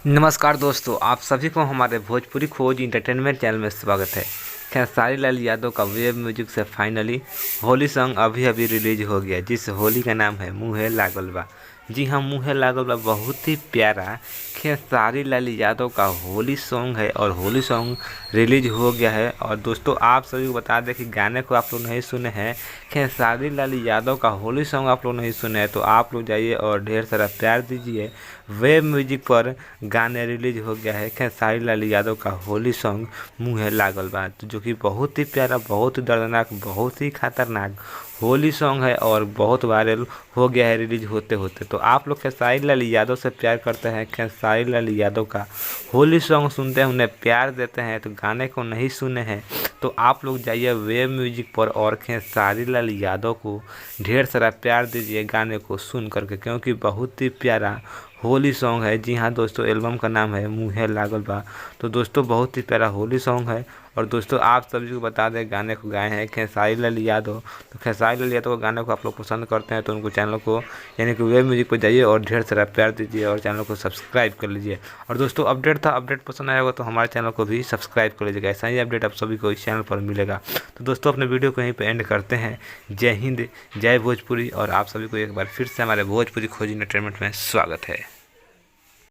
नमस्कार दोस्तों, आप सभी को हमारे भोजपुरी खोज इंटरटेनमेंट चैनल में स्वागत है। खेसारी लाल यादव का वेब म्यूजिक से फाइनली होली सॉन्ग अभी अभी रिलीज हो गया, जिस होली का नाम है मुँहे लागल बा। जी हाँ, मुँहे लागल बा बहुत ही प्यारा खेसारी लाल यादव का होली सॉन्ग है और होली सॉन्ग रिलीज हो गया है। और दोस्तों आप सभी को बता दें कि गाने को आप लोग नहीं सुने हैं, खेसारी लाल यादव का होली सॉन्ग आप लोग नहीं सुने हैं, तो आप लोग जाइए और ढेर सारा प्यार दीजिए। वेब म्यूजिक पर गाने रिलीज हो गया है खेसारी लाल यादव का होली सॉन्ग मुँहे लागल बा, जो कि बहुत ही प्यारा, बहुत ही दर्दनाक, बहुत ही खतरनाक होली सॉन्ग है और बहुत वायरल हो गया है रिलीज होते होते। तो आप लोग खेसारी लाल यादव से प्यार करते हैं, खेसारी लाल यादव का होली सॉन्ग सुनते हैं, उन्हें प्यार देते हैं, तो गाने को नहीं सुने हैं तो आप लोग जाइए वेब म्यूजिक पर और खेसारी लाल यादव को ढेर सारा प्यार दीजिए गाने को सुन करके, क्योंकि बहुत ही प्यारा होली सॉन्ग है। जी हाँ दोस्तों, एल्बम का नाम है मुँहे लागल बा। तो दोस्तों बहुत ही प्यारा होली सॉन्ग है। और दोस्तों आप सभी को बता दें, गाने को गाए हैं खेसारी लाल यादव। तो खेसारी लाल यादव के गाने को आप लोग पसंद करते हैं तो उनको चैनल को यानी कि वेब म्यूजिक पर जाइए और ढेर सारा प्यार दीजिए और चैनल को सब्सक्राइब कर लीजिए। और दोस्तों अपडेट था, अपडेट पसंद आया होगा तो हमारे चैनल को भी सब्सक्राइब कर लीजिएगा। ऐसा ही अपडेट आप सभी को इस चैनल पर मिलेगा। तो दोस्तों अपने वीडियो को यहीं पर एंड करते हैं। जय हिंद, जय भोजपुरी। और आप सभी को एक बार फिर से हमारे भोजपुरी खोज एंटरटेनमेंट में स्वागत है।